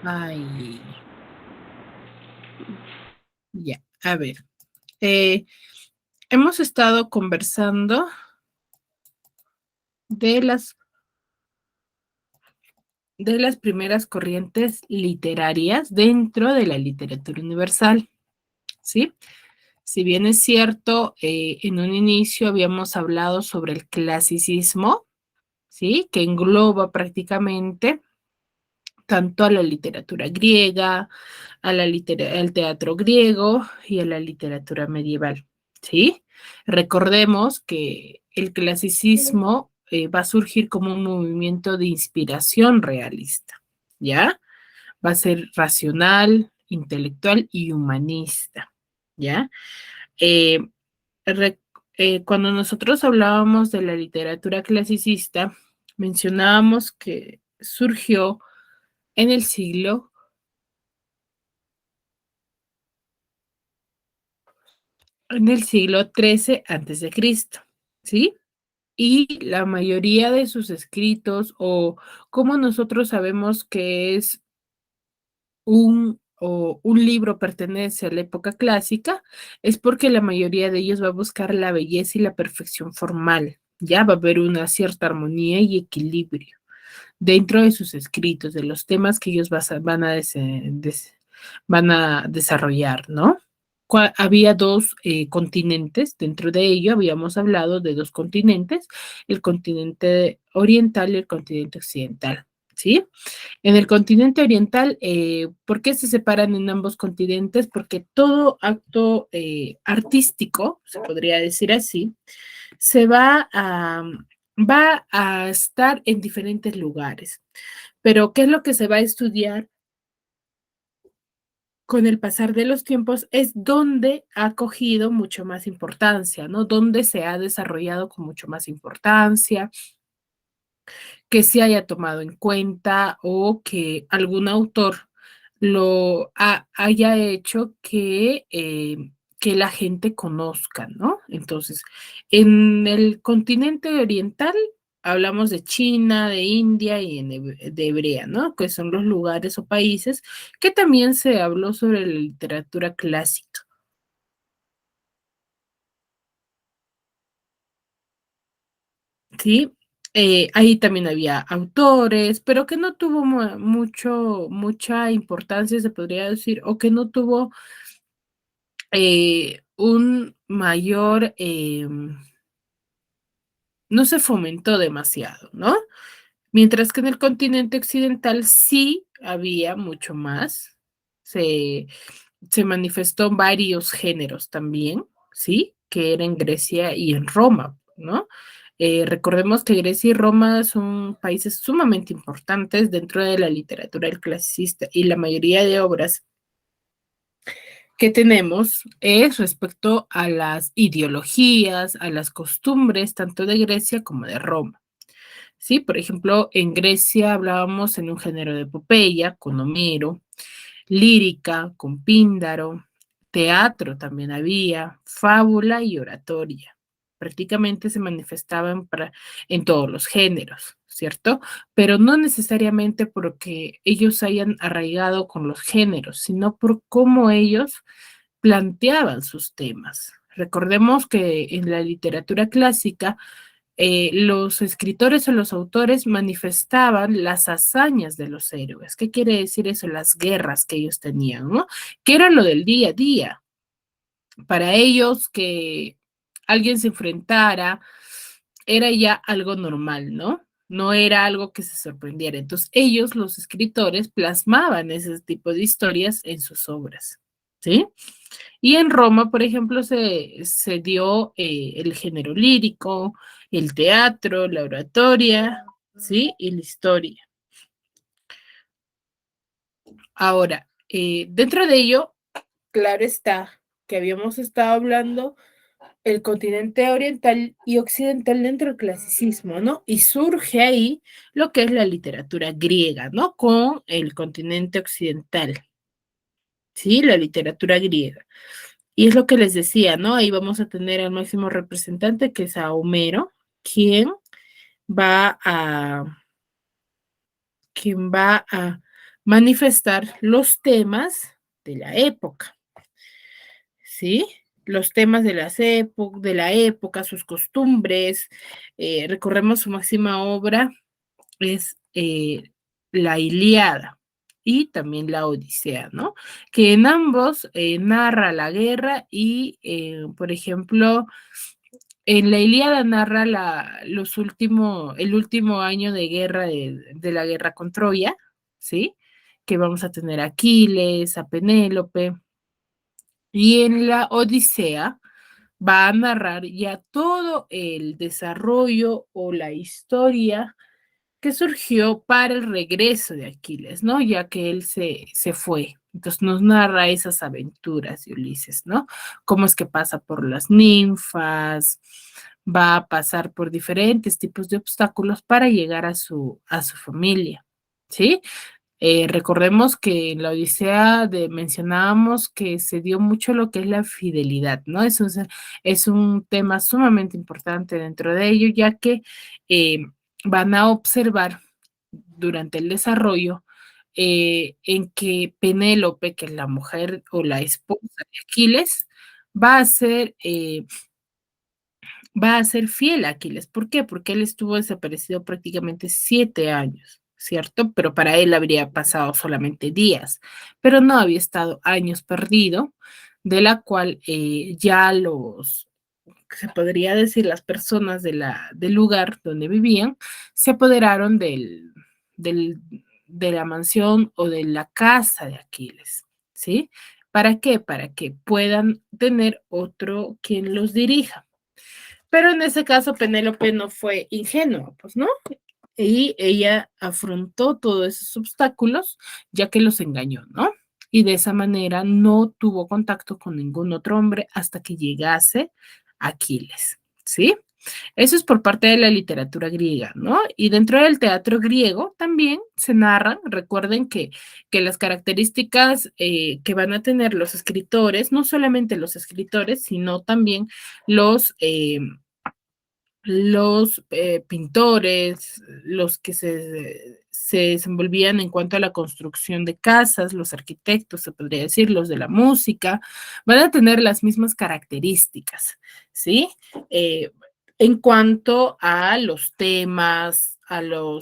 Ay, ya, a ver. eh, Hemos estado conversando de las primeras corrientes literarias dentro de la literatura universal, ¿sí? Si bien es cierto, en un inicio habíamos hablado sobre el clasicismo, ¿sí? Que engloba prácticamente tanto a la literatura griega, al teatro griego y a la literatura medieval, ¿sí? Recordemos que el clasicismo va a surgir como un movimiento de inspiración realista, ¿ya? Va a ser racional, intelectual y humanista, ¿ya? Eh, re- Cuando nosotros hablábamos de la literatura clasicista, mencionábamos que surgió en el siglo XIII antes de Cristo, ¿sí? Y la mayoría de sus escritos, o como nosotros sabemos que es un libro pertenece a la época clásica, es porque la mayoría de ellos va a buscar la belleza y la perfección formal, ya va a haber una cierta armonía y equilibrio dentro de sus escritos, de los temas que ellos van a desarrollar, ¿no? Había dos continentes, dentro de ello habíamos hablado de dos continentes, el continente oriental y el continente occidental, ¿sí? En el continente oriental, ¿por qué se separan en ambos continentes? Porque todo acto artístico, se podría decir así, se va a estar en diferentes lugares. Pero, ¿qué es lo que se va a estudiar con el pasar de los tiempos? Es donde ha cogido mucho más importancia, ¿no? Donde se ha desarrollado con mucho más importancia, que se haya tomado en cuenta o que algún autor haya hecho que la gente conozca, ¿no? Entonces, en el continente oriental hablamos de China, de India y de Hebrea, ¿no? Que son los lugares o países que también se habló sobre la literatura clásica, ¿sí? Ahí también había autores, pero que no tuvo mucha importancia, se podría decir, o que no tuvo un mayor, no se fomentó demasiado, ¿no? Mientras que en el continente occidental sí había mucho más, se, se manifestó en varios géneros también, ¿sí? Que era en Grecia y en Roma, ¿no? Recordemos que Grecia y Roma son países sumamente importantes dentro de la literatura del clasicista y la mayoría de obras que tenemos es respecto a las ideologías, a las costumbres, tanto de Grecia como de Roma. Sí, por ejemplo, en Grecia hablábamos en un género de epopeya, con Homero, lírica, con Píndaro, teatro también había, fábula y oratoria. Prácticamente se manifestaban en todos los géneros, ¿cierto? Pero no necesariamente porque ellos hayan arraigado con los géneros, sino por cómo ellos planteaban sus temas. Recordemos que en la literatura clásica, los escritores o los autores manifestaban las hazañas de los héroes. ¿Qué quiere decir eso? Las guerras que ellos tenían, ¿no? Que era lo del día a día. Para ellos que alguien se enfrentara era ya algo normal, ¿no? No era algo que se sorprendiera. Entonces ellos, los escritores, plasmaban ese tipo de historias en sus obras, ¿sí? Y en Roma, por ejemplo, se dio el género lírico, el teatro, la oratoria, ¿sí? Y la historia. Ahora, dentro de ello, claro está que habíamos estado hablando el continente oriental y occidental dentro del clasicismo, ¿no? Y surge ahí lo que es la literatura griega, ¿no? Con el continente occidental, ¿sí? La literatura griega. Y es lo que les decía, ¿no? Ahí vamos a tener al máximo representante, que es a Homero, quien va quien va a manifestar los temas de la época, ¿sí? Los temas de la época, sus costumbres. Recordemos su máxima obra es la Ilíada y también la Odisea, ¿no? Que en ambos narra la guerra y, por ejemplo, en la Ilíada narra el último año de guerra de la guerra con Troya, ¿sí? Que vamos a tener a Aquiles, a Penélope, y en la Odisea va a narrar ya todo el desarrollo o la historia que surgió para el regreso de Aquiles, ¿no? Ya que él se fue. Entonces nos narra esas aventuras de Ulises, ¿no? Cómo es que pasa por las ninfas, va a pasar por diferentes tipos de obstáculos para llegar a su familia, ¿sí? Recordemos que en la Odisea mencionábamos que se dio mucho lo que es la fidelidad, ¿no? Es un tema sumamente importante dentro de ello, ya que eh, van a observar durante el desarrollo en que Penélope, que es la mujer o la esposa de Aquiles, va a ser va a ser fiel a Aquiles. ¿Por qué? Porque él estuvo desaparecido prácticamente 7 años, ¿cierto? Pero para él habría pasado solamente días, pero no había estado años perdido, de la cual ya se podría decir, las personas del lugar donde vivían, se apoderaron del, de la mansión o de la casa de Aquiles, ¿sí? ¿Para qué? Para que puedan tener otro quien los dirija. Pero en ese caso Penélope no fue ingenua, pues, ¿no? Y ella afrontó todos esos obstáculos, ya que los engañó, ¿no? Y de esa manera no tuvo contacto con ningún otro hombre hasta que llegase Aquiles, ¿sí? Eso es por parte de la literatura griega, ¿no? Y dentro del teatro griego también se narran, recuerden que las características que van a tener los escritores, no solamente los escritores, sino también los... pintores, los que se desenvolvían en cuanto a la construcción de casas, los arquitectos, se podría decir, los de la música, van a tener las mismas características, ¿sí? Eh, en cuanto a los temas, al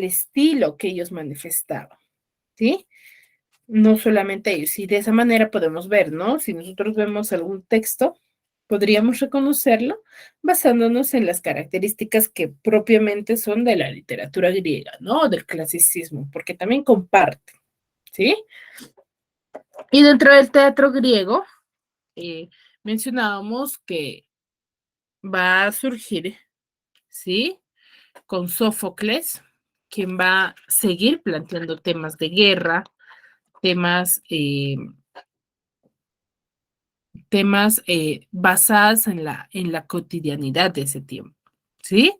estilo que ellos manifestaban, ¿sí? No solamente ellos, y de esa manera podemos ver, ¿no? Si nosotros vemos algún texto, podríamos reconocerlo basándonos en las características que propiamente son de la literatura griega, ¿no? Del clasicismo, porque también comparte, ¿sí? Y dentro del teatro griego, eh, mencionábamos que va a surgir, ¿sí? Con Sófocles, quien va a seguir planteando temas de guerra, temas basadas en la cotidianidad de ese tiempo, ¿sí?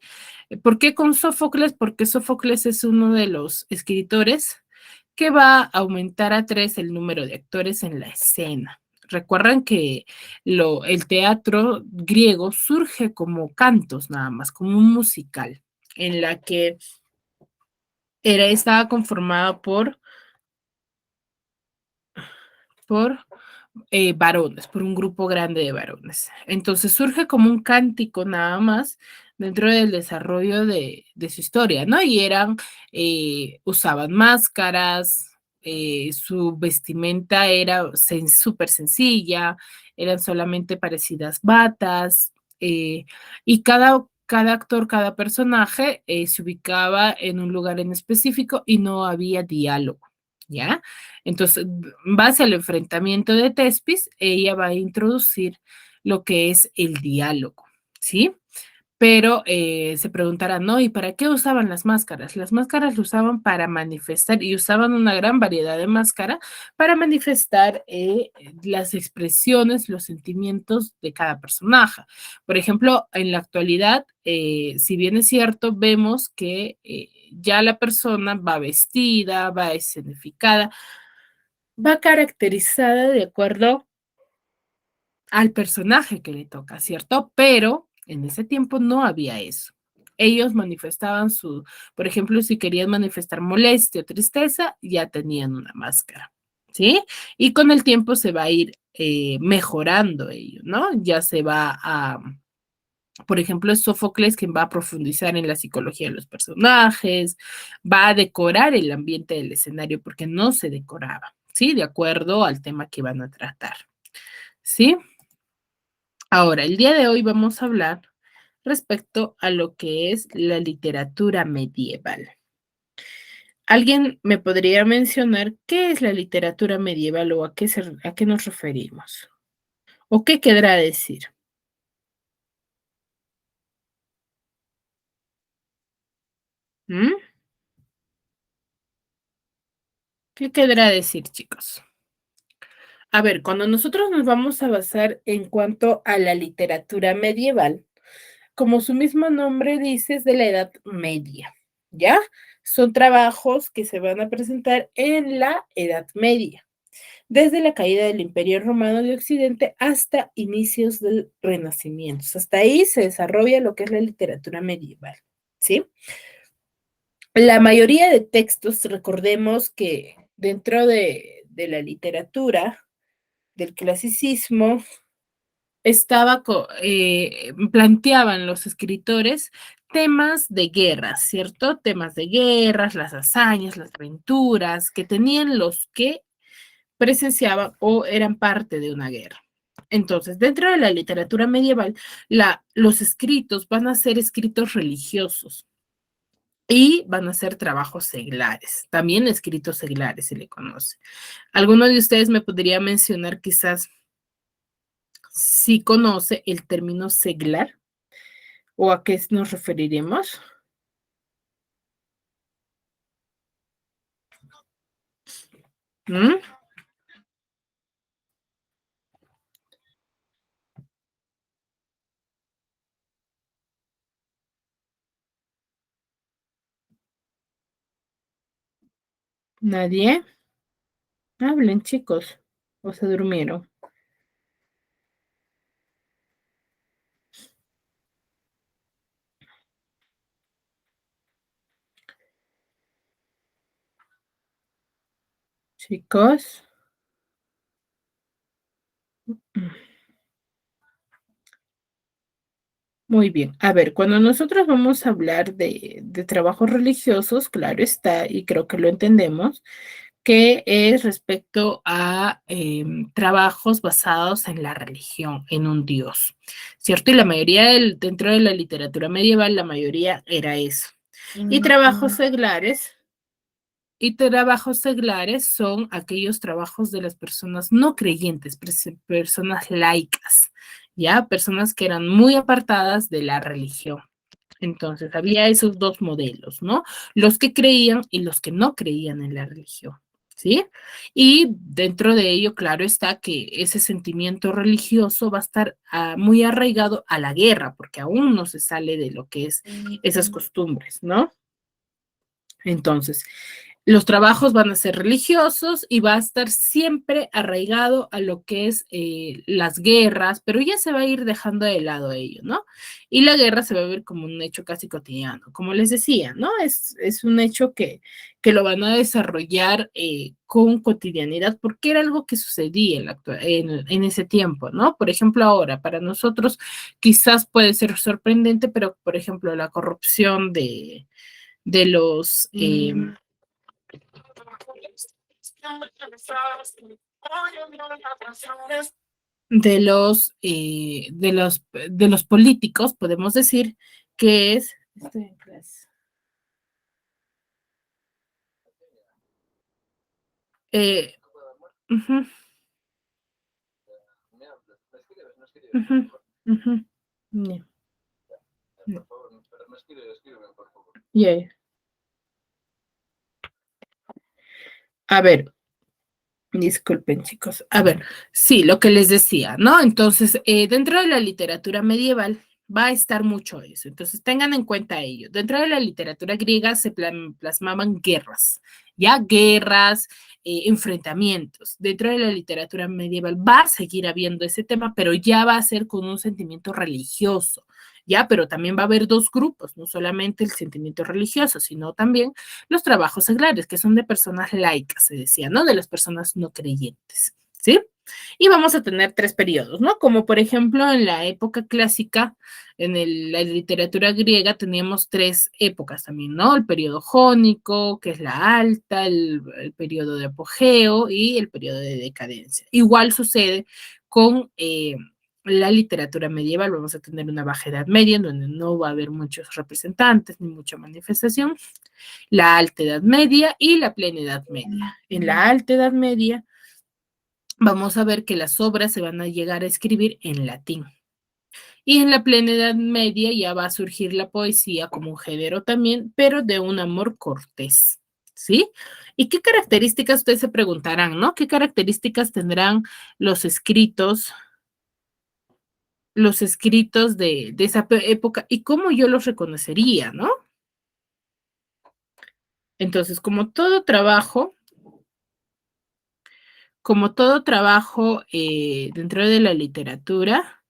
¿Por qué con Sófocles? Porque Sófocles es uno de los escritores que va a aumentar a 3 el número de actores en la escena. Recuerdan que el teatro griego surge como cantos nada más, como un musical, en la que estaba conformado por varones, por un grupo grande de varones. Entonces surge como un cántico nada más dentro del desarrollo de su historia, ¿no? Y usaban máscaras, su vestimenta era súper sencilla, eran solamente parecidas batas, y cada actor, cada personaje se ubicaba en un lugar en específico y no había diálogo, ¿ya? Entonces, base al enfrentamiento de Tespis, ella va a introducir lo que es el diálogo, ¿sí? Pero se preguntarán, ¿no? ¿Y para qué usaban las máscaras? Las máscaras lo usaban para manifestar y usaban una gran variedad de máscara para manifestar las expresiones, los sentimientos de cada personaje. Por ejemplo, en la actualidad, si bien es cierto, vemos que ya la persona va vestida, va escenificada, va caracterizada de acuerdo al personaje que le toca, ¿cierto? Pero en ese tiempo no había eso. ellos manifestaban por ejemplo, si querían manifestar molestia o tristeza, ya tenían una máscara, ¿sí? Y con el tiempo se va a ir mejorando ello, ¿no? Ya se va a, por ejemplo, es Sófocles quien va a profundizar en la psicología de los personajes, va a decorar el ambiente del escenario porque no se decoraba, ¿sí? De acuerdo al tema que van a tratar, ¿sí? Ahora, el día de hoy vamos a hablar respecto a lo que es la literatura medieval. ¿Alguien me podría mencionar qué es la literatura medieval o a qué nos referimos? ¿O qué querrá decir? ¿Mm? ¿Qué querrá decir, chicos? A ver, cuando nosotros nos vamos a basar en cuanto a la literatura medieval, como su mismo nombre dice, es de la Edad Media, ¿ya? Son trabajos que se van a presentar en la Edad Media, desde la caída del Imperio Romano de Occidente hasta inicios del Renacimiento. Hasta ahí se desarrolla lo que es la literatura medieval, ¿sí? La mayoría de textos, recordemos que dentro de la literatura del clasicismo, planteaban los escritores temas de guerras, ¿cierto? Temas de guerras, las hazañas, las aventuras que tenían los que presenciaban o eran parte de una guerra. Entonces, dentro de la literatura medieval, los escritos van a ser escritos religiosos y van a ser trabajos seglares, también escritos seglares se le conoce. ¿Alguno de ustedes me podría mencionar quizás si conoce el término seglar o a qué nos referiremos? ¿Mm? ¿Nadie? Hablen, chicos. ¿O se durmieron? Chicos. Muy bien. A ver, cuando nosotros vamos a hablar de trabajos religiosos, claro está, y creo que lo entendemos, que es respecto a trabajos basados en la religión, en un dios, ¿cierto? Y la mayoría dentro de la literatura medieval, la mayoría era eso. Y trabajos seglares Y trabajos seglares son aquellos trabajos de las personas no creyentes, personas laicas, ¿ya? Personas que eran muy apartadas de la religión. Entonces, había esos dos modelos, ¿no? Los que creían y los que no creían en la religión, ¿sí? Y dentro de ello, claro está que ese sentimiento religioso va a estar muy arraigado a la guerra, porque aún no se sale de lo que es esas costumbres, ¿no? Entonces, los trabajos van a ser religiosos y va a estar siempre arraigado a lo que es las guerras, pero ya se va a ir dejando de lado ello, ¿no? Y la guerra se va a ver como un hecho casi cotidiano, como les decía, ¿no? Es un hecho que lo van a desarrollar con cotidianidad porque era algo que sucedía en ese tiempo, ¿no? Por ejemplo, ahora, para nosotros quizás puede ser sorprendente, pero por ejemplo, la corrupción de los de los políticos, podemos decir que es. Estoy en clase. Eh, ujú, ujú, ujú, yeah, yeah. Yeah. A ver, disculpen, chicos. A ver, sí, lo que les decía, ¿no? Entonces, dentro de la literatura medieval va a estar mucho eso. Entonces, tengan en cuenta ello. Dentro de la literatura griega se plasmaban guerras, ya guerras, enfrentamientos. Dentro de la literatura medieval va a seguir habiendo ese tema, pero ya va a ser con un sentimiento religioso. ya, pero también va a haber dos grupos, no solamente el sentimiento religioso, sino también los trabajos seglares, que son de personas laicas, se decía, ¿no? De las personas no creyentes, ¿sí? Y vamos a tener tres periodos, ¿no? Como por ejemplo en la época clásica, la literatura griega teníamos tres épocas también, ¿no? El periodo jónico, que es la alta, el periodo de apogeo y el periodo de decadencia. Igual sucede con la literatura medieval, vamos a tener una baja edad media, en donde no va a haber muchos representantes ni mucha manifestación, la alta edad media y la plena edad media. En la alta edad media vamos a ver que las obras se van a llegar a escribir en latín. Y en la plena Edad Media ya va a surgir la poesía como un género también, pero de un amor cortés, ¿sí? ¿Y qué características, ustedes se preguntarán, ¿no? ¿Qué características tendrán los escritos, de esa época y cómo yo los reconocería, ¿no? Entonces, como todo trabajo dentro de la literatura,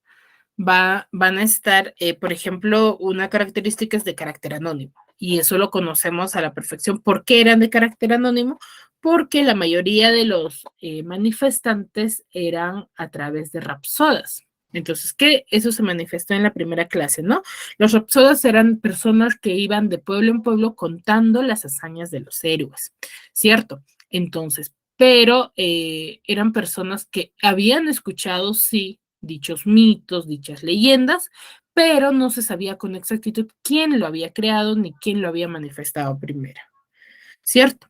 van a estar, por ejemplo, una característica es de carácter anónimo, y eso lo conocemos a la perfección. ¿Por qué eran de carácter anónimo? Porque la mayoría de los manifestantes eran a través de rapsodas. Entonces, ¿qué? Eso se manifestó en la primera clase, ¿no? Los rapsodas eran personas que iban de pueblo en pueblo contando las hazañas de los héroes, ¿cierto? Entonces, pero eran personas que habían escuchado, sí, dichos mitos, dichas leyendas, pero no se sabía con exactitud quién lo había creado ni quién lo había manifestado primero, ¿cierto?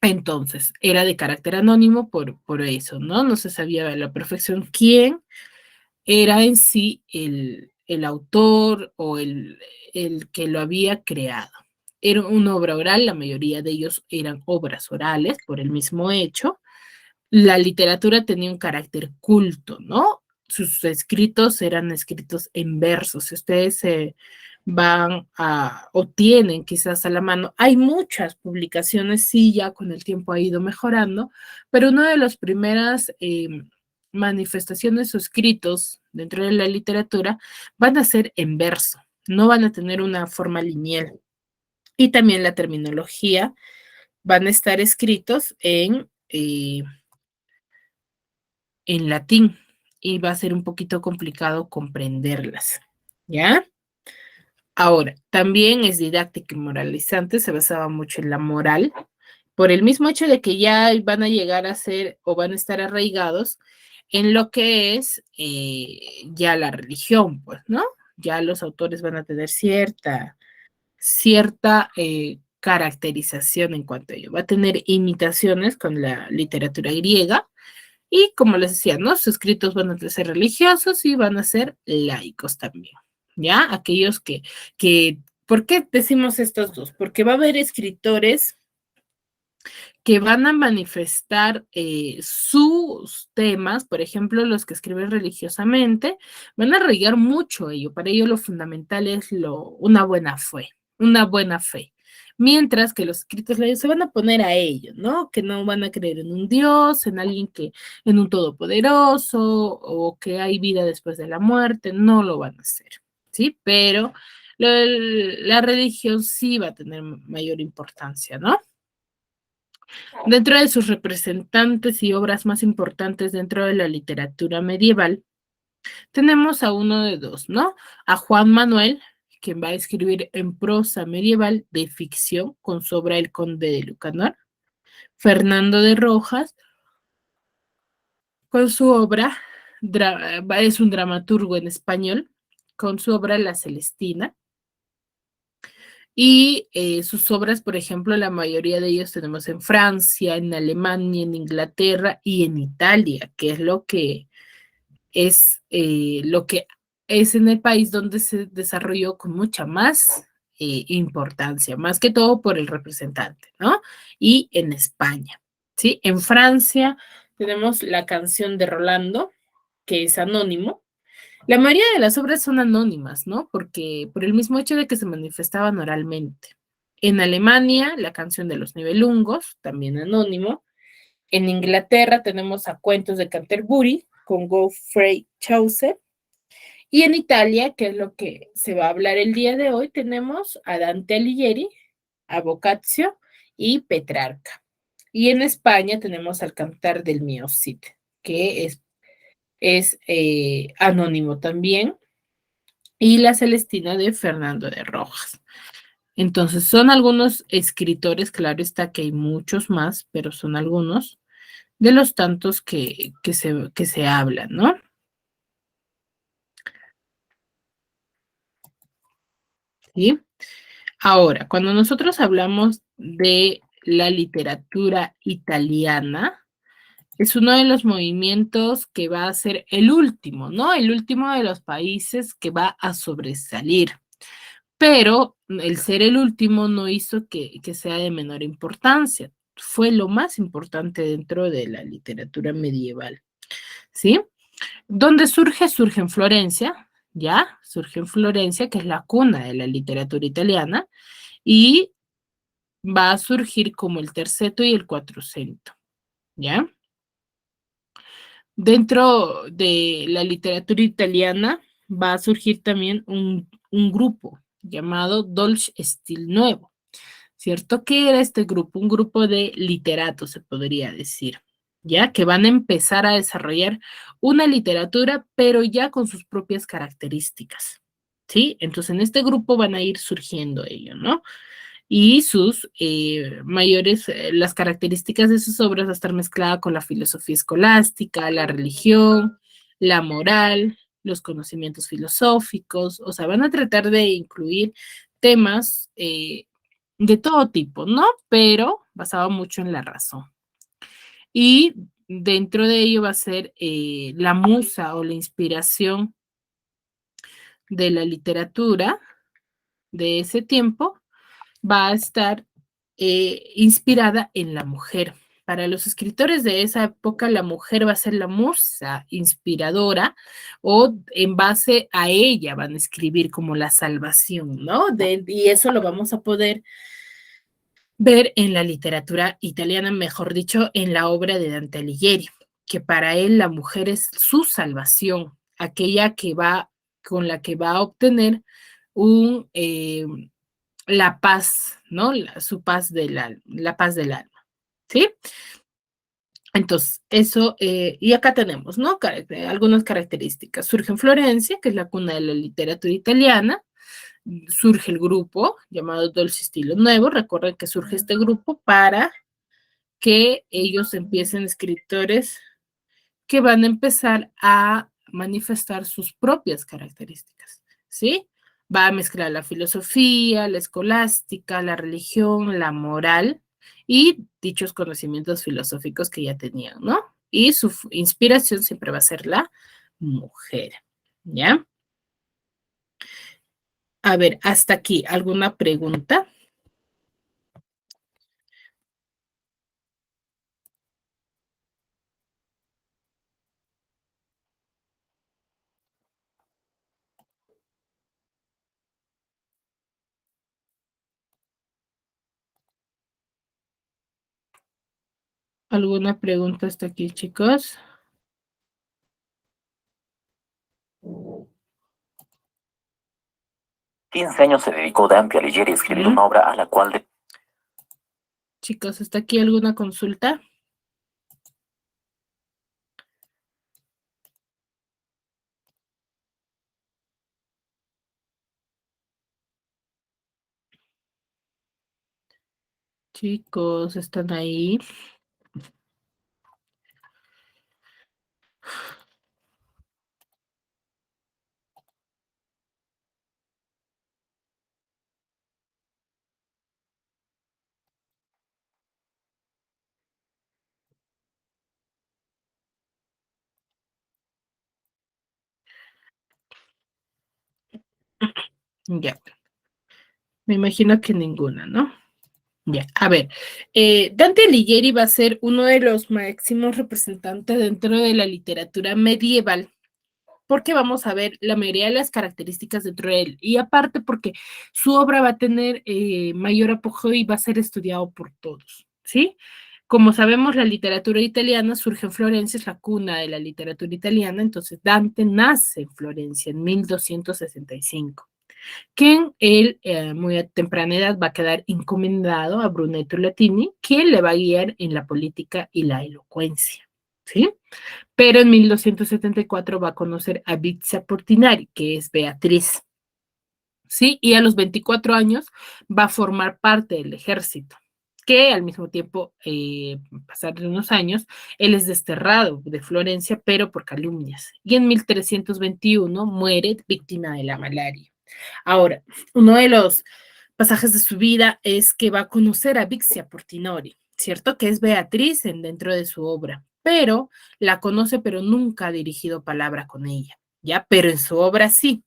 Entonces, era de carácter anónimo por eso, ¿no? No se sabía a la perfección quién era en sí el autor o el que lo había creado. Era una obra oral, la mayoría de ellos eran obras orales por el mismo hecho. La literatura tenía un carácter culto, ¿no? Sus escritos eran escritos en versos. Si ustedes van o tienen quizás a la mano, hay muchas publicaciones, sí, ya con el tiempo ha ido mejorando, pero una de las primeras manifestaciones o escritos dentro de la literatura van a ser en verso, no van a tener una forma lineal. Y también la terminología van a estar escritos en latín y va a ser un poquito complicado comprenderlas, ¿ya? Ahora, también es didáctica y moralizante, se basaba mucho en la moral, por el mismo hecho de que ya van a llegar a ser o van a estar arraigados en lo que es ya la religión, pues, ¿no? Ya los autores van a tener cierta caracterización en cuanto a ello. Va a tener imitaciones con la literatura griega, y como les decía, ¿no? Sus escritos van a ser religiosos y van a ser laicos también, ¿ya? Aquellos ¿por qué decimos estos dos? Porque va a haber escritores que van a manifestar sus temas, por ejemplo, los que escriben religiosamente, van a arraigar mucho ello. Para ello lo fundamental es una buena fe. Mientras que los escritos se van a poner a ello, ¿no? Que no van a creer en un Dios, en un todopoderoso, o que hay vida después de la muerte, no lo van a hacer, ¿sí? Pero la religión sí va a tener mayor importancia, ¿no? Dentro de sus representantes y obras más importantes dentro de la literatura medieval, tenemos a uno de dos, ¿no? A Juan Manuel, quien va a escribir en prosa medieval de ficción con su obra El Conde de Lucanor, Fernando de Rojas, con su obra, es un dramaturgo en español, con su obra La Celestina, y sus obras, por ejemplo, la mayoría de ellos tenemos en Francia, en Alemania, en Inglaterra y en Italia, que es lo que es en el país donde se desarrolló con mucha más importancia, más que todo por el representante, ¿no? Y en España, ¿sí? En Francia tenemos la canción de Rolando, que es anónimo. La mayoría de las obras son anónimas, ¿no? Porque por el mismo hecho de que se manifestaban oralmente. En Alemania, la canción de los Nibelungos, también anónimo. En Inglaterra tenemos a Cuentos de Canterbury con Geoffrey Chaucer. Y en Italia, que es lo que se va a hablar el día de hoy, tenemos a Dante Alighieri, a Boccaccio y Petrarca. Y en España tenemos al Cantar del Mío Cid, que es anónimo también, y la Celestina de Fernando de Rojas. Entonces, son algunos escritores, claro está que hay muchos más, pero son algunos de los tantos que se hablan, ¿no? ¿Sí? Ahora, cuando nosotros hablamos de la literatura italiana, es uno de los movimientos que va a ser el último, ¿no? El último de los países que va a sobresalir. Pero el ser el último no hizo que sea de menor importancia. Fue lo más importante dentro de la literatura medieval, ¿sí? ¿Dónde surge? Surge en Florencia, ¿ya? Surge en Florencia, que es la cuna de la literatura italiana, y va a surgir como el terceto y el cuatrocento, ¿ya? Dentro de la literatura italiana va a surgir también un grupo llamado Dolce Stil Nuevo, ¿cierto? ¿Qué era este grupo? Un grupo de literatos, se podría decir, ¿ya? Que van a empezar a desarrollar una literatura, pero ya con sus propias características, ¿sí? Entonces, en este grupo van a ir surgiendo ellos, ¿no? Y sus mayores, las características de sus obras va a estar mezclada con la filosofía escolástica, la religión, la moral, los conocimientos filosóficos, o sea, van a tratar de incluir temas de todo tipo, ¿no? Pero basado mucho en la razón. Y dentro de ello va a ser la musa o la inspiración de la literatura de ese tiempo, va a estar inspirada en la mujer. Para los escritores de esa época, la mujer va a ser la musa inspiradora o en base a ella van a escribir como la salvación, ¿no? Y eso lo vamos a poder ver en la literatura italiana, mejor dicho, en la obra de Dante Alighieri, que para él la mujer es su salvación, aquella que va, con la que va a obtener un, la paz, ¿no? Su paz la paz del alma, ¿sí? Entonces, eso, y acá tenemos, ¿no? Algunas características. Surge en Florencia, que es la cuna de la literatura italiana, surge el grupo llamado Dolce Estilo Nuevo. Recuerden que surge este grupo para que ellos empiecen escritores que van a empezar a manifestar sus propias características, ¿sí? Va a mezclar la filosofía, la escolástica, la religión, la moral y dichos conocimientos filosóficos que ya tenían, ¿no? Y su inspiración siempre va a ser la mujer, ¿ya? A ver, hasta aquí, ¿alguna pregunta? ¿Alguna pregunta hasta aquí, chicos? 15 años se dedicó Dante Alighieri a escribir una obra a la cual Chicos, ¿hasta aquí alguna consulta? Chicos, ¿están ahí? Ya, me imagino que ninguna, ¿no? Ya, a ver, Dante Alighieri va a ser uno de los máximos representantes dentro de la literatura medieval, porque vamos a ver la mayoría de las características dentro de él, y aparte porque su obra va a tener mayor apogeo y va a ser estudiado por todos, ¿sí? Como sabemos, la literatura italiana surge en Florencia, es la cuna de la literatura italiana, entonces Dante nace en Florencia en 1265, que él, muy a temprana edad, va a quedar encomendado a Brunetto Latini, quien le va a guiar en la política y la elocuencia, ¿sí? Pero en 1274 va a conocer a Vizia Portinari, que es Beatriz, ¿sí? Y a los 24 años va a formar parte del ejército, que al mismo tiempo, pasar de unos años, él es desterrado de Florencia, pero por calumnias. Y en 1321 muere víctima de la malaria. Ahora, uno de los pasajes de su vida es que va a conocer a Vixia Portinori, ¿cierto? Que es Beatriz dentro de su obra, pero la conoce, pero nunca ha dirigido palabra con ella, ¿ya? Pero en su obra sí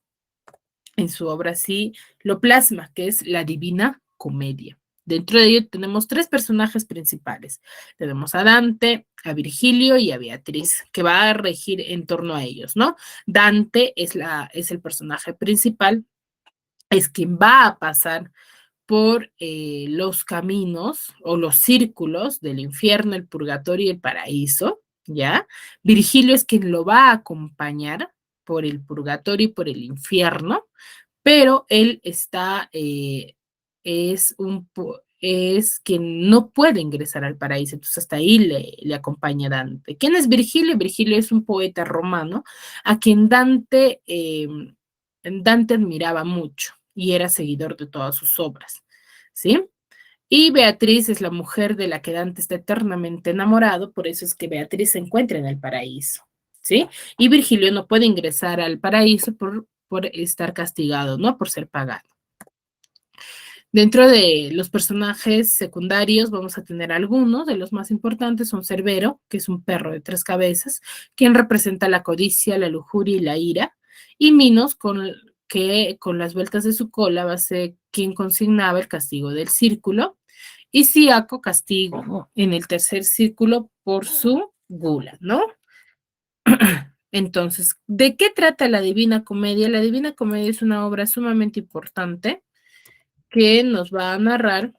lo plasma, que es la Divina Comedia. Dentro de ello tenemos tres personajes principales. Tenemos a Dante, a Virgilio y a Beatriz, que va a regir en torno a ellos, ¿no? Dante es el personaje principal, es quien va a pasar por los caminos o los círculos del infierno, el purgatorio y el paraíso, ¿ya? Virgilio es quien lo va a acompañar por el purgatorio y por el infierno, pero él es quien no puede ingresar al paraíso, entonces hasta ahí le acompaña Dante. ¿Quién es Virgilio? Virgilio es un poeta romano a quien Dante admiraba mucho y era seguidor de todas sus obras, ¿sí? Y Beatriz es la mujer de la que Dante está eternamente enamorado, por eso es que Beatriz se encuentra en el paraíso, ¿sí? Y Virgilio no puede ingresar al paraíso por estar castigado, ¿no? Por ser pagano. Dentro de los personajes secundarios vamos a tener algunos, de los más importantes son Cerbero, que es un perro de tres cabezas, quien representa la codicia, la lujuria y la ira, y Minos, que con las vueltas de su cola va a ser quien consignaba el castigo del círculo, y Siaco castigo en el tercer círculo por su gula, ¿no? Entonces, ¿de qué trata la Divina Comedia? La Divina Comedia es una obra sumamente importante que nos va a narrar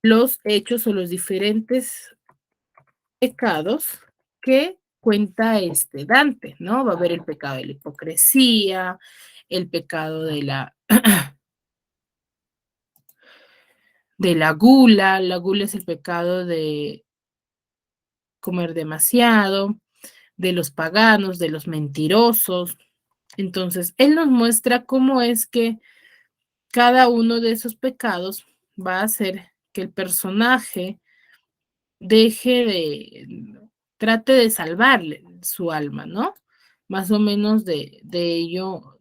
los hechos o los diferentes pecados que cuenta este Dante, ¿no? Va a haber el pecado de la hipocresía, el pecado de la gula es el pecado de comer demasiado, de los paganos, de los mentirosos. Entonces, él nos muestra cómo es que cada uno de esos pecados va a hacer que el personaje trate de salvarle su alma, ¿no? Más o menos de ello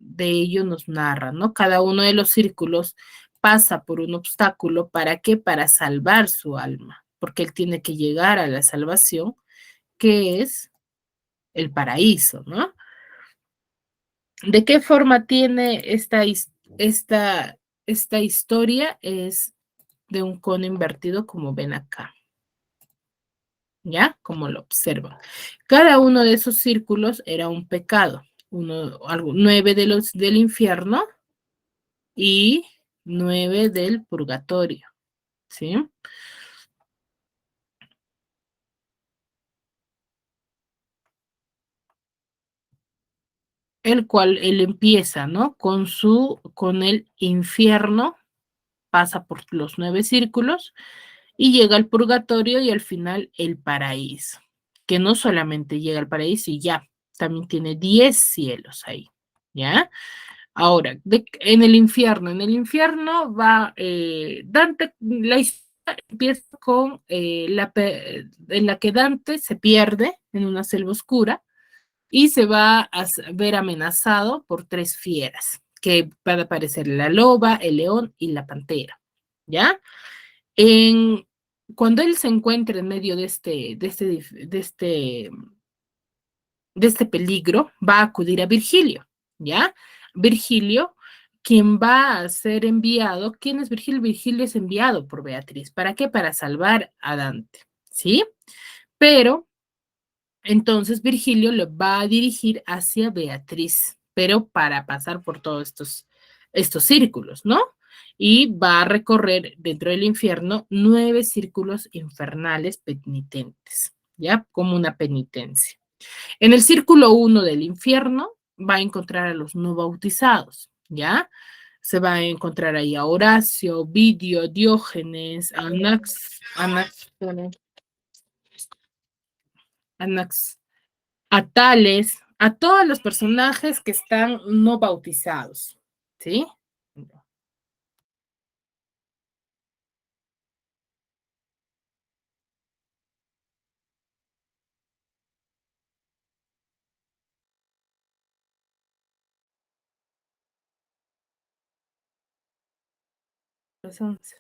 nos narra, ¿no? Cada uno de los círculos pasa por un obstáculo, ¿para qué? Para salvar su alma, porque él tiene que llegar a la salvación, que es el paraíso, ¿no? ¿De qué forma tiene esta historia? Es de un cono invertido, como ven acá. ¿Ya? Como lo observan. Cada uno de esos círculos era un pecado. 9 del infierno y 9 del purgatorio. ¿Sí? El cual él empieza, ¿no? Con el infierno, pasa por los 9 círculos y llega al purgatorio y al final el paraíso, que no solamente llega al paraíso y ya, también tiene 10 cielos ahí, ¿ya? Ahora, en el infierno va Dante, la historia empieza con en la que Dante se pierde en una selva oscura y se va a ver amenazado por 3 fieras, que van a aparecer la loba, el león y la pantera, ¿ya? En, Cuando él se encuentra en medio de este peligro, va a acudir a Virgilio, ¿ya? Virgilio, quien va a ser enviado. ¿Quién es Virgilio? Virgilio es enviado por Beatriz. ¿Para qué? Para salvar a Dante, ¿sí? Pero entonces Virgilio lo va a dirigir hacia Beatriz, pero para pasar por todos estos círculos, ¿no? Y va a recorrer dentro del infierno 9 círculos infernales penitentes, ¿ya? Como una penitencia. En el círculo 1 del infierno va a encontrar a los no bautizados, ¿ya? Se va a encontrar ahí a Horacio, Ovidio, Diógenes, a Tales, a todos los personajes que están no bautizados, ¿sí? Las 11.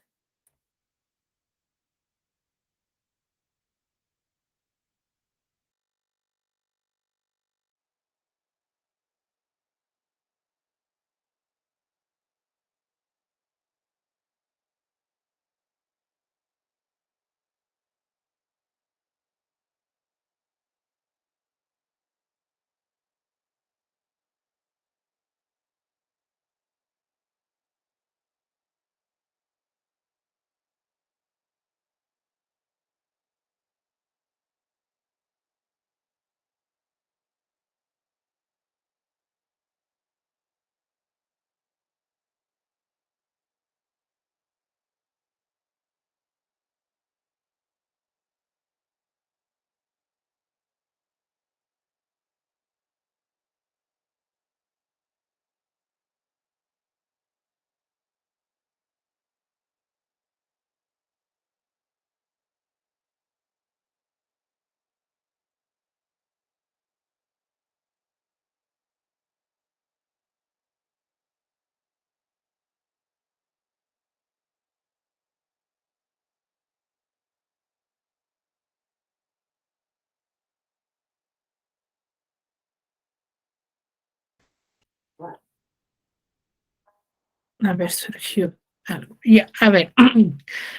A ver, surgió algo. Ya, a ver,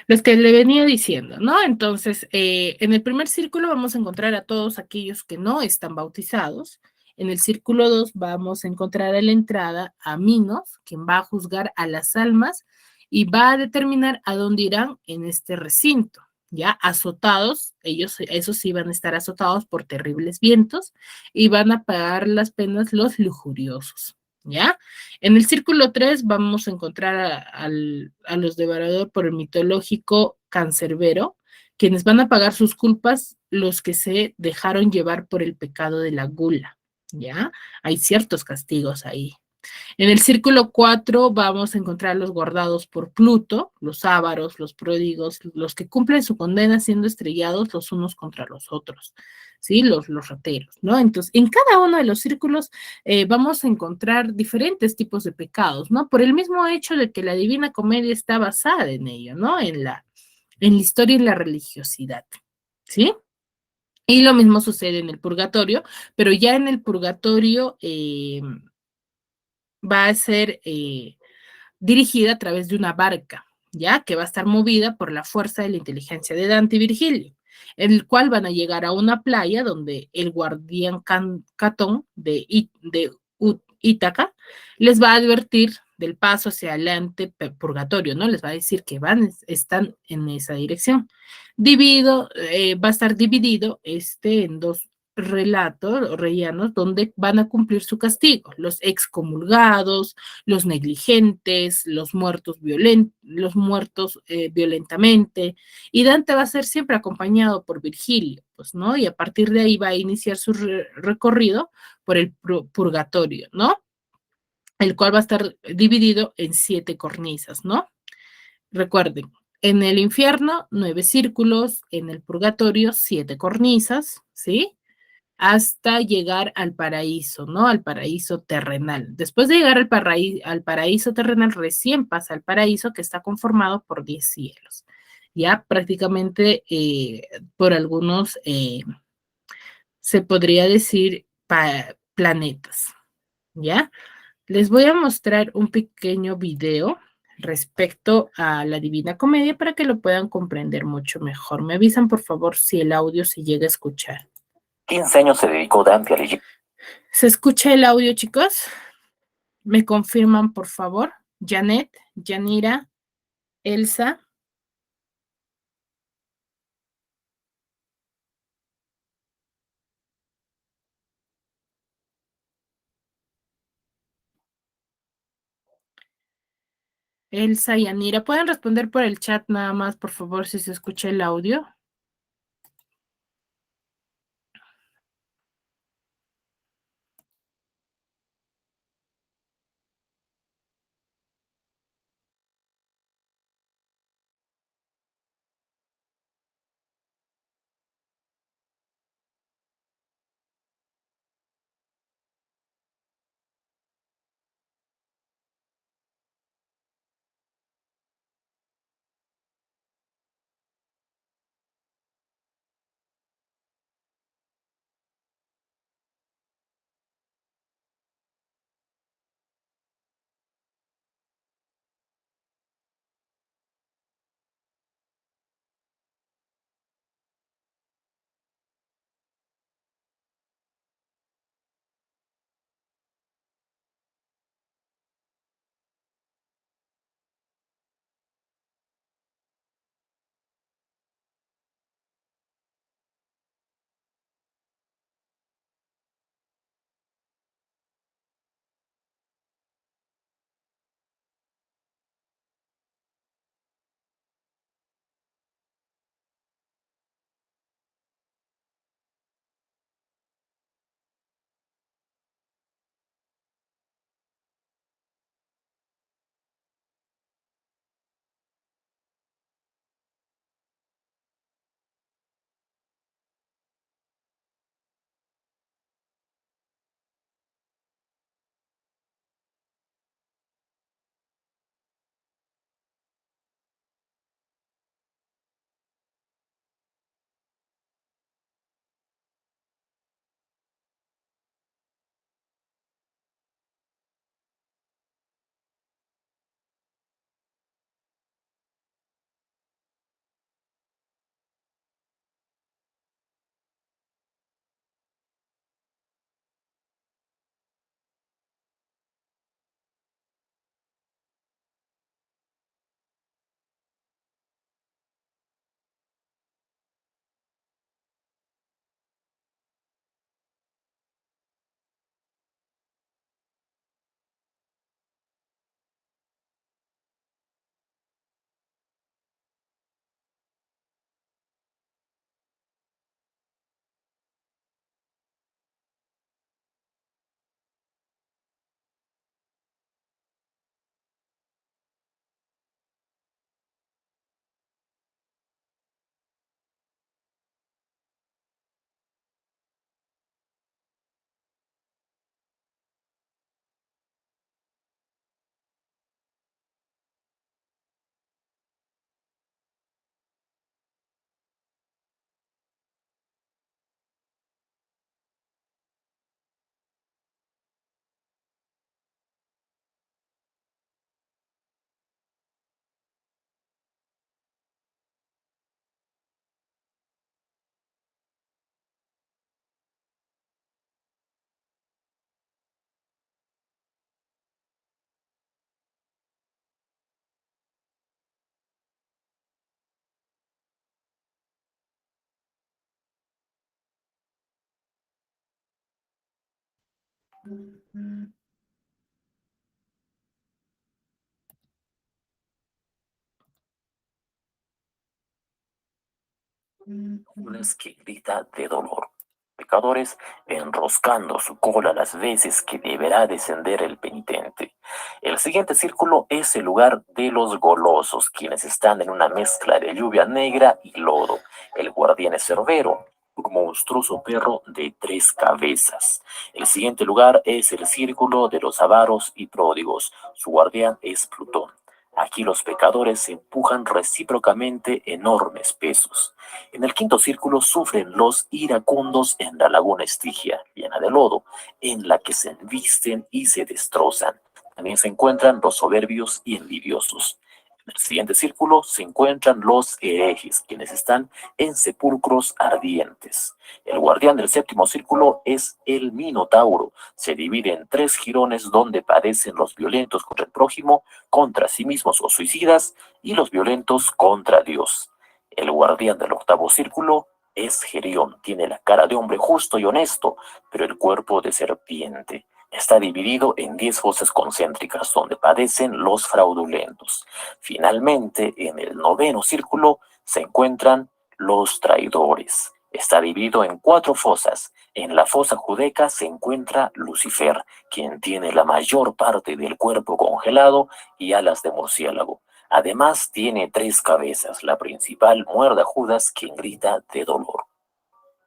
los que le venía diciendo, ¿no? Entonces, en el primer círculo vamos a encontrar a todos aquellos que no están bautizados. En el círculo 2 vamos a encontrar a la entrada a Minos, quien va a juzgar a las almas y va a determinar a dónde irán en este recinto. Ya azotados, ellos, esos sí van a estar azotados por terribles vientos y van a pagar las penas los lujuriosos. ¿Ya? En el círculo 3 vamos a encontrar a los devoradores por el mitológico Cancerbero, quienes van a pagar sus culpas los que se dejaron llevar por el pecado de la gula, ¿ya? Hay ciertos castigos ahí. En el círculo 4 vamos a encontrar los guardados por Pluto, los ávaros, los pródigos, los que cumplen su condena siendo estrellados los unos contra los otros, ¿sí? Los rateros, ¿no? Entonces, en cada uno de los círculos vamos a encontrar diferentes tipos de pecados, ¿no? Por el mismo hecho de que la Divina Comedia está basada en ello, ¿no? En la historia y la religiosidad, ¿sí? Y lo mismo sucede en el purgatorio, pero ya en el purgatorio va a ser dirigida a través de una barca, ¿ya? Que va a estar movida por la fuerza de la inteligencia de Dante y Virgilio, en el cual van a llegar a una playa donde el guardián Catón de Ítaca les va a advertir del paso hacia adelante purgatorio, ¿no? Les va a decir que están en esa dirección. Va a estar dividido en dos relatos rellenos donde van a cumplir su castigo, los excomulgados, los negligentes, los muertos violentamente, y Dante va a ser siempre acompañado por Virgilio, pues, ¿no? Y a partir de ahí va a iniciar su recorrido por el purgatorio, ¿no? El cual va a estar dividido en 7 cornisas, ¿no? Recuerden, en el infierno, 9 círculos, en el purgatorio, 7 cornisas, ¿sí? Hasta llegar al paraíso, ¿no? Al paraíso terrenal. Después de llegar al paraíso terrenal, recién pasa al paraíso que está conformado por 10 cielos. Ya prácticamente por algunos, se podría decir, planetas, ¿ya? Les voy a mostrar un pequeño video respecto a la Divina Comedia para que lo puedan comprender mucho mejor. Me avisan, por favor, si el audio se llega a escuchar. 15 años se dedicó Dante a leer. ¿Se escucha el audio, chicos? ¿Me confirman, por favor? Janet, Yanira, Elsa. Elsa y Yanira, ¿pueden responder por el chat nada más, por favor, si se escucha el audio? Unas que grita de dolor. Pecadores enroscando su cola las veces que deberá descender el penitente. El siguiente círculo es el lugar de los golosos, quienes están en una mezcla de lluvia negra y lodo. El guardián es Cerbero, un monstruoso perro de 3 cabezas. El siguiente lugar es el círculo de los avaros y pródigos. Su guardián es Plutón. Aquí los pecadores se empujan recíprocamente enormes pesos. En el quinto círculo sufren los iracundos en la laguna Estigia, llena de lodo, en la que se embisten y se destrozan. También se encuentran los soberbios y envidiosos. En el siguiente círculo se encuentran los herejes, quienes están en sepulcros ardientes. El guardián del séptimo círculo es el Minotauro. Se divide en tres jirones donde padecen los violentos contra el prójimo, contra sí mismos o suicidas, y los violentos contra Dios. El guardián del octavo círculo es Gerión. Tiene la cara de hombre justo y honesto, pero el cuerpo de serpiente. Está dividido en 10 fosas concéntricas donde padecen los fraudulentos. Finalmente, en el noveno círculo se encuentran los traidores. Está dividido en 4 fosas. En la fosa judeca se encuentra Lucifer, quien tiene la mayor parte del cuerpo congelado y alas de murciélago. Además, tiene 3 cabezas. La principal muerde a Judas, quien grita de dolor.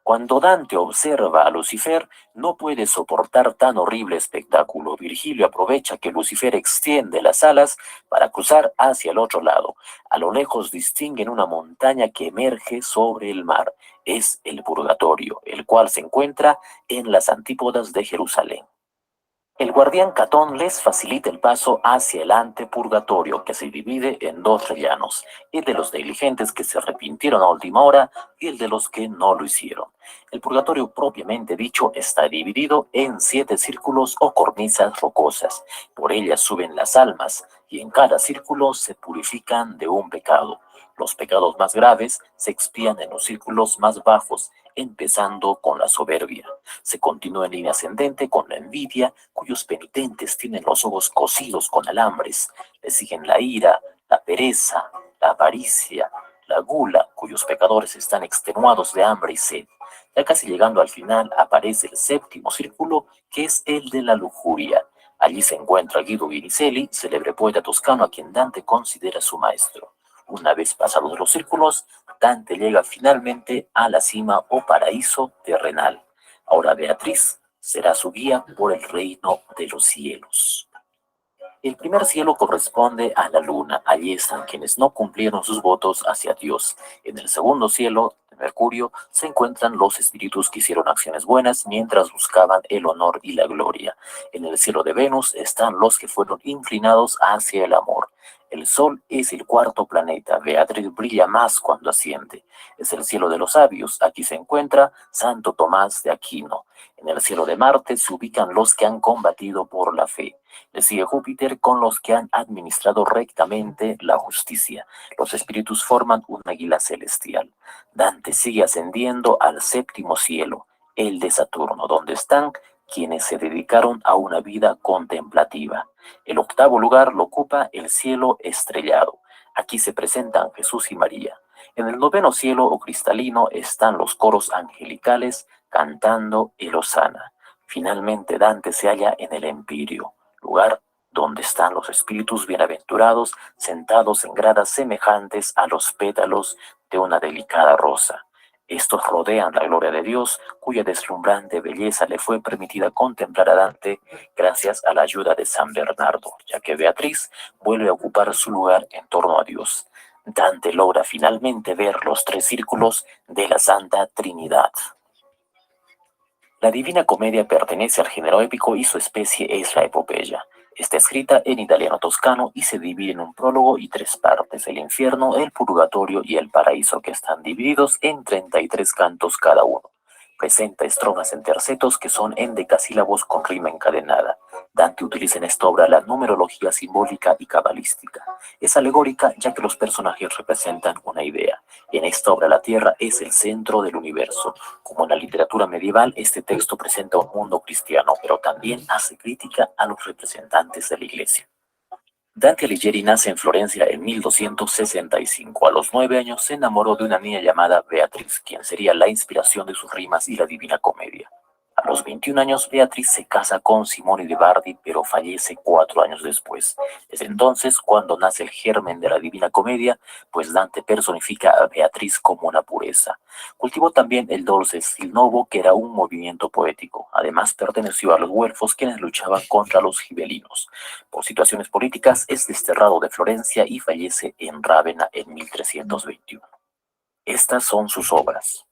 Cuando Dante observa a Lucifer, no puede soportar tan horrible espectáculo. Virgilio aprovecha que Lucifer extiende las alas para cruzar hacia el otro lado. A lo lejos distinguen una montaña que emerge sobre el mar. Es el purgatorio, el cual se encuentra en las antípodas de Jerusalén. El guardián Catón les facilita el paso hacia el antepurgatorio, que se divide en 2 rellanos, el de los negligentes que se arrepintieron a última hora y el de los que no lo hicieron. El purgatorio propiamente dicho está dividido en 7 círculos o cornisas rocosas. Por ellas suben las almas y en cada círculo se purifican de un pecado. Los pecados más graves se expían en los círculos más bajos, empezando con la soberbia. Se continúa en línea ascendente con la envidia, cuyos penitentes tienen los ojos cosidos con alambres. Le siguen la ira, la pereza, la avaricia, la gula, cuyos pecadores están extenuados de hambre y sed. Ya casi llegando al final aparece el séptimo círculo, que es el de la lujuria. Allí se encuentra Guido Vinicelli, célebre poeta toscano a quien Dante considera su maestro. Una vez pasados los círculos, Dante llega finalmente a la cima o paraíso terrenal. Ahora Beatriz será su guía por el reino de los cielos. El primer cielo corresponde a la luna. Allí están quienes no cumplieron sus votos hacia Dios. En el segundo cielo, de Mercurio, se encuentran los espíritus que hicieron acciones buenas mientras buscaban el honor y la gloria. En el cielo de Venus están los que fueron inclinados hacia el amor. El Sol es el cuarto planeta. Beatriz brilla más cuando asciende. Es el cielo de los sabios. Aquí se encuentra Santo Tomás de Aquino. En el cielo de Marte se ubican los que han combatido por la fe. Le sigue Júpiter con los que han administrado rectamente la justicia. Los espíritus forman un águila celestial. Dante sigue ascendiendo al séptimo cielo, el de Saturno, donde están quienes se dedicaron a una vida contemplativa. El octavo lugar lo ocupa el cielo estrellado. Aquí se presentan Jesús y María. En el noveno cielo o cristalino están los coros angelicales cantando el Hosana. Finalmente Dante se halla en el Empirio, lugar donde están los espíritus bienaventurados sentados en gradas semejantes a los pétalos de una delicada rosa. Estos rodean la gloria de Dios, cuya deslumbrante belleza le fue permitida contemplar a Dante gracias a la ayuda de San Bernardo, ya que Beatriz vuelve a ocupar su lugar en torno a Dios. Dante logra finalmente ver los 3 círculos de la Santa Trinidad. La Divina Comedia pertenece al género épico y su especie es la epopeya. Está escrita en italiano toscano y se divide en un prólogo y 3 partes: el infierno, el purgatorio y el paraíso, que están divididos en 33 cantos cada uno. Presenta estrofas en tercetos que son endecasílabos con rima encadenada. Dante utiliza en esta obra la numerología simbólica y cabalística. Es alegórica ya que los personajes representan una idea. En esta obra la Tierra es el centro del universo. Como en la literatura medieval, este texto presenta un mundo cristiano, pero también hace crítica a los representantes de la Iglesia. Dante Alighieri nace en Florencia en 1265. A los 9 años se enamoró de una niña llamada Beatriz, quien sería la inspiración de sus rimas y la Divina Comedia. A los 21 años, Beatriz se casa con Simone de Bardi, pero fallece 4 años después. Es entonces cuando nace el germen de la Divina Comedia, pues Dante personifica a Beatriz como una pureza. Cultivó también el Dolce Stil Novo, que era un movimiento poético. Además, perteneció a los güelfos, quienes luchaban contra los gibelinos. Por situaciones políticas, es desterrado de Florencia y fallece en Rávena en 1321. Estas son sus obras.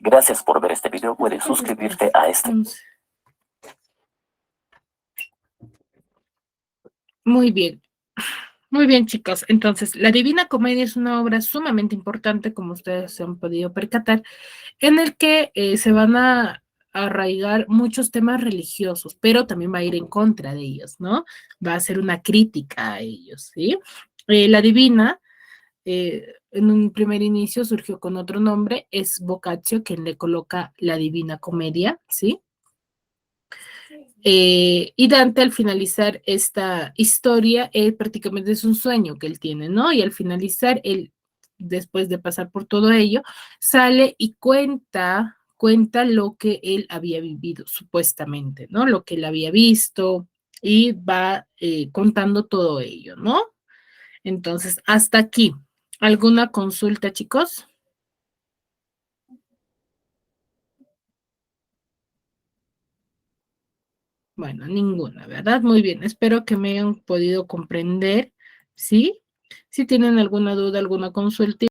Gracias por ver este video. Puedes suscribirte a este. Muy bien. Muy bien, chicos. Entonces, La Divina Comedia es una obra sumamente importante, como ustedes se han podido percatar, en el que se van a arraigar muchos temas religiosos, pero también va a ir en contra de ellos, ¿no? Va a ser una crítica a ellos, ¿sí? La Divina, en un primer inicio surgió con otro nombre, es Boccaccio quien le coloca La Divina Comedia, ¿sí? Y Dante al finalizar esta historia, prácticamente es un sueño que él tiene, ¿no? Y al finalizar, él, después de pasar por todo ello, sale y cuenta lo que él había vivido, supuestamente, ¿no? Lo que él había visto y va contando todo ello, ¿no? Entonces, hasta aquí. ¿Alguna consulta, chicos? Bueno, ninguna, ¿verdad? Muy bien, espero que me hayan podido comprender, ¿sí? Si tienen alguna duda, alguna consulta.